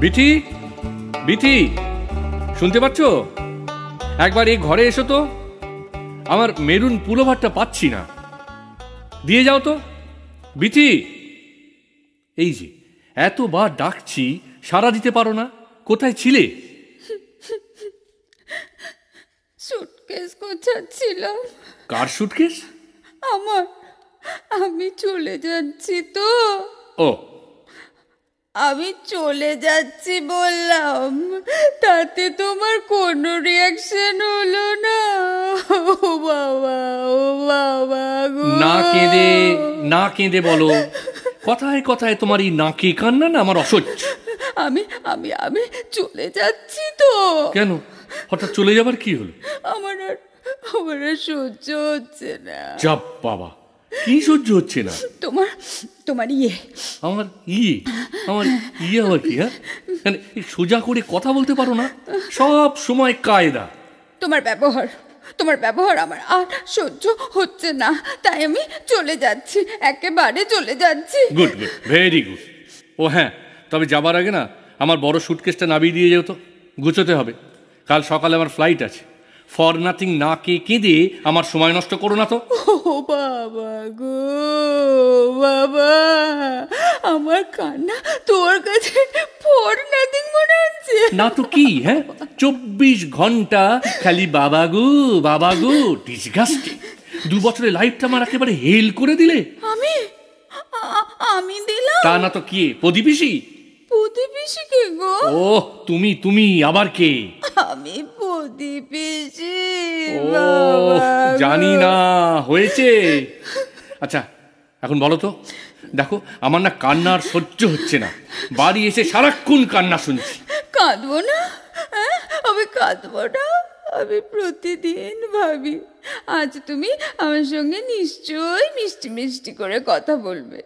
বিথি, বিথি, শুনতে পাচ্ছ? একবার এই ঘরে এসো তো, আমার মেরুন পুলোভারটা পাচ্ছি না, দিয়ে যাও তো। বিথি, এই যে এতবার ডাকছি, সাড়া দিতে পারো না, কোথায় ছিলে? সুটকেস গোছাচ্ছিলাম। কার সুটকেস? আমার। আমি চলে যাচ্ছি তো। ও, আমি চলে যাচ্ছি বললাম, তাতে তোমার কোনো রিয়াকশন হলো না? ও বাবা, ও বাবা গো। না কেঁদে, না কেঁদে বলো। কথায় কথায় তোমার এই নাকে কান্না না আমার অসহ্য। আমি আমি আমি চলে যাচ্ছি তো। কেন, হঠাৎ চলে যাবার কি হলো? আমার আর সহ্য হচ্ছে না। চাপ বাবা, কি সহ্য হচ্ছে না? তোমার তোমার ইয়ে। আমার ইয়ে? আমার ইয়ে আবার কি? হ্যাঁ, মানে সোজা করে কথা বলতে পারো না? সব সময় কায়দা। তোমার ব্যবহার আমার আর সহ্য হচ্ছে না, তাই আমি চলে যাচ্ছি, একেবারে চলে যাচ্ছি। Good good, very good. ও হ্যাঁ, তবে যাবার আগে না আমার বড় সুটকেসটা নামিয়ে দিয়ে যেও তো, গুছোতে হবে। কাল সকালে আমার ফ্লাইট আছে। ফর নাথিং না কেঁদে আমার সময় নষ্ট করো না তো। ও বাবা গো বাবা, আমার কান্না তোর কাছে ফর নাথিং মনে হচ্ছে? না তো কি? হ্যাঁ, 24 ঘন্টা খালি বাবা গো বাবা গো, ডিসগাস্টিং। 2 বছরের লাইফটা আমার একেবারে হেল করে দিলে। আমি দিলাম? তা না তো কি, প্রতিবেশী? প্রতিবেশী কে গো? ও তুমি, তুমি আবার কে? আমি প্রতিবেশী। ও জানি না, হয়েছে। আচ্ছা এখন বলো তো, দেখো আমার না কান্নার সহ্য হচ্ছে না, বাড়ি এসে সারাক্ষণ কান্না শুনছি। কাঁদবো না? আমি কাঁদবো না? আমি প্রতিদিন ভাবি আজ তুমি আমার সঙ্গে নিশ্চয়ই মিষ্টি মিষ্টি করে কথা বলবে,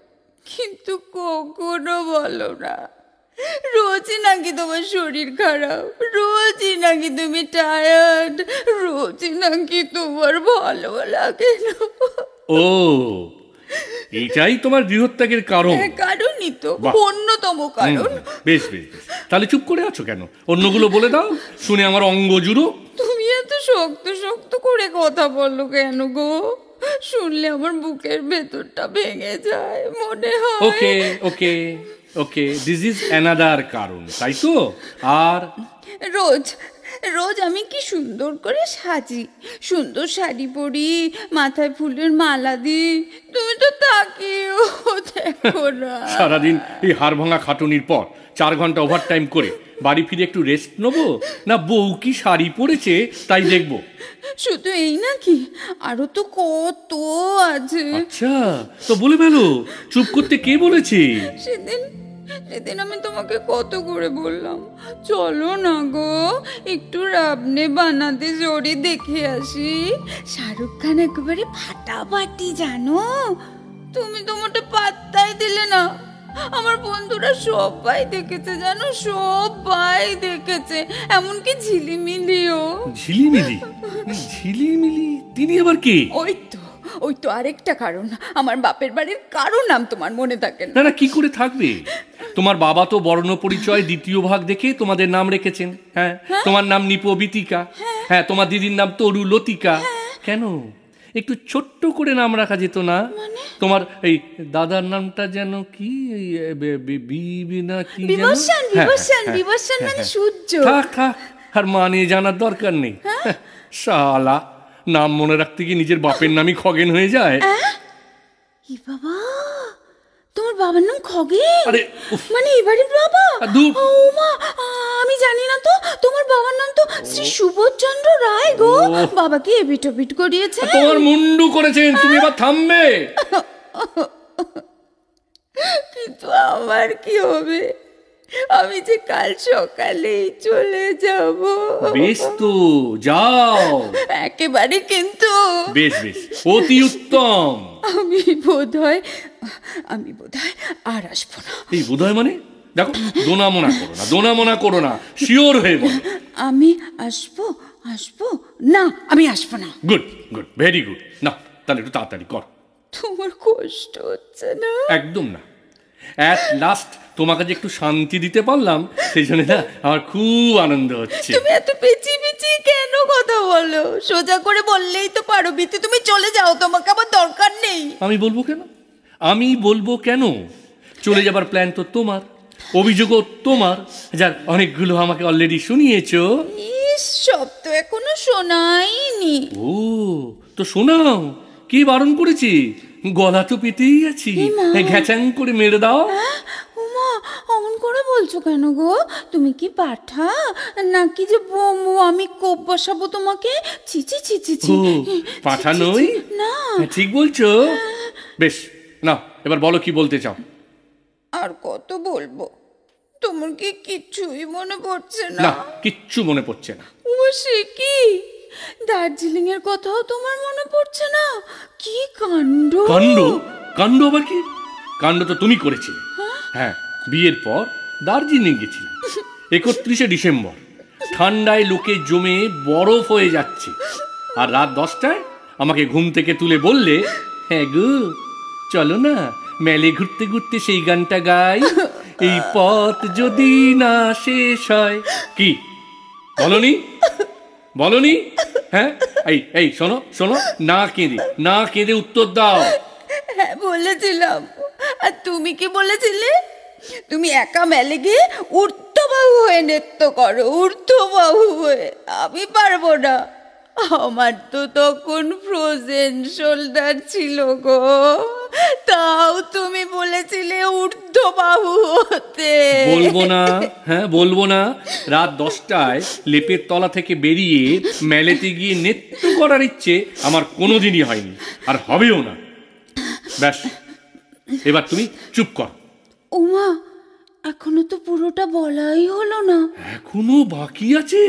কিন্তু কখনো বলো না। রোজই নাকি তোমার শরীর খারাপ, রোজই নাকি তুমি টায়ার্ড, রোজই নাকি তোমার ভালো লাগে না। ও, এইটাই তোমার গৃহত্যাগের কারণ? কারণই তো, অন্যতম কারণ। বেশ বেশ বেশ, তাহলে চুপ করে আছো কেন? অন্যগুলো বলে দাও, শুনে আমার অঙ্গ জুড়ো। তুমি এত শক্ত শক্ত করে কথা বললো কেন গো? শুনলে আমার বুকের ভেতরটা ভেঙে যায়, মনে হয়। ওকে ওকে ওকে, দিস ইজ অ্যানাদার কারণ, তাই তো? আর রোজ রোজ আমি কি সুন্দর করে সাজি, সুন্দর শাড়ি পরি, মাথায় ফুলের মালা দিই, তুমি তো তাকিয়েও দেখো না। সারাদিন এই হাড় ভাঙা খাটুনির পর 4 ঘন্টা ওভারটাইম করে বাড়ি ফিরে একটু রেস্ট নেবো না বউ কি শাড়ি পরেছে তাই দেখবো? শুধু এই নাকি, আরো তো কত আছে। আচ্ছা, তো বলে ফেলো, চুপ করতে কে বলেছে? সেদিন আমি তোমাকে কত করে বললাম, চলো না গো একটু রাবনে বানাতে জোরে দেখে আসি, শাহরুখ খান একেবারে ফাটাফাটি, জানো? তুমি তো মোটে পাত্তাই দিলে না। আমার বন্ধুরা সবাই দেখেছে জানো, সবাই দেখেছে, এমনকি ঝিলিমিলিও। ঝিলিমিলি? ঝিলিমিলি তিনি আবার কে? ওই তো আরেকটা কারণ, আমার বাপের বাড়ির কারো নাম তোমার মনে থাকে না? না, কি করে থাকবে? তোমার বাবা তো বর্ণ পরিচয় 2য় ভাগ দেখে তোমাদের নাম রেখেছেন। হ্যাঁ, তোমার নাম নিপবিতিকা, হ্যাঁ তোমার দিদির নাম তরু লতিকা। কেন একটু ছোট্ট করে নাম রাখা যেত না? তোমার এই দাদার নামটা যেন কি, না কি বিবর্ষণ মানে সূর্য। থাক থাক, আর মানে জানার দরকার নেই। শালা, নাম মনে রাখতে গিয়ে নিজের বাপের নামই খগেন হয়ে যায়। বাবা, তোমার বাবার নাম খগেন? আরে মানে এবারে বাবা? ও মা, আমি জানি না তো। তোমার বাবার নাম তো শ্রী সুবোধচন্দ্র রায় গো। বাবা কি এবিট করিয়েছে? তোমার মুন্ডু করেছেন, তুমি এবার থামবে। কিন্তু আমার কি হবে? আমি যে কাল সকালেই চলে যাব। বেশ তো, যাও একেবারে, কিন্তু বেশ বেশ, অতি উত্তম। আমি বোধহয় আর আসবো না। এই বোধহয় মানে? দেখো, দোনামোনা করো না, শিওর হয়ে বলো। আমি আসবো না, আমি আসবো না। Good good, very good. না তাহলে একটু তাড়াতাড়ি কর। তোমার কষ্ট হচ্ছে না? একদম না, অ্যাট লাস্ট তোমাকে যে একটু শান্তি দিতে পারলাম, সেই জন্য না আমার খুব আনন্দ হচ্ছে। তুমি এত পেঁচিয়ে পেঁচিয়ে কেন কথা বলো? সোজা করে বললেই তো পারো। বিতি, তুমি চলে যাও, তোমাকে আমার দরকার নেই। আমি বলবো কেন? আমি বলবো কেন? চলে যাবার প্ল্যান তো তোমার, অভিযোগও তোমার, যার অনেকগুলো আমাকে অলরেডি শুনিয়েছো। ইস, সব তো এখনো শোনাইনি। ও, তো শোনাও। কি বারণ করেছি? গলা তো পেতেই আছি, ঘ্যাচাং করে মেরে দাও। উমা, অমন করে বলছো কেন গো? তুমি কি পাঠা নাকি যে বমু? আমি কোপ বসাবো তোমাকে? চিচি চিচি চি। ও, পাঠা নই? না, ঠিক বলছো। বেশ, না এবার বলো কি বলতে চাও। আর কত বলবো? তোমার কি কিচ্ছুই মনে পড়ছে না? না, কিচ্ছু মনে পড়ছে না। উমা, সে কি? দার্জিলিং এর কথাও তোমার মনে পড়ছে না? কি কাণ্ড! কাণ্ড? কাণ্ড আবার কি? কাণ্ড তো তুমি করেছিলে। হ্যাঁ, বিয়ের পর দার্জিলিং গেছিলাম 31শে ডিসেম্বর। ঠান্ডায় লোকে জমে বরফ হয়ে যাচ্ছে, আর রাত 10টায় আমাকে ঘুম থেকে তুলে বললে, হ্যাঁ গো চলো না মেলে ঘুরতে ঘুরতে সেই গানটা গাই, এই পথ যদি না শেষ হয়। কি বলনি? বলনি? হ্যাঁ, এই এই শোনো শোনো, না কেঁদে না কেঁদে উত্তর দাও। হ্যাঁ, বলেছিলাম। আর তুমি কি বলেছিলে? তুমি একা মেলে গিয়ে ঊর্ধ্ববাহু হয়ে নৃত্য করো, ঊর্ধ্ববাহু হয়ে। আমি পারবো না, আমার তো তখন ফ্রোজেন শোল্ডার ছিল গো। তাও তুমি বলেছিলে ঊর্ধ্ববাহু হতে। বলবো না? হ্যাঁ বলবো না? রাত 10টায় লেপের তলা থেকে বেরিয়ে মেলেতে গিয়ে নৃত্য করার ইচ্ছে আমার কোনোদিনই হয়নি, আর হবেও না। ব্যাস, এবার তুমি চুপ কর। উমা, এখনো তো পুরোটা বলাই হলো না। এখনো বাকি আছে।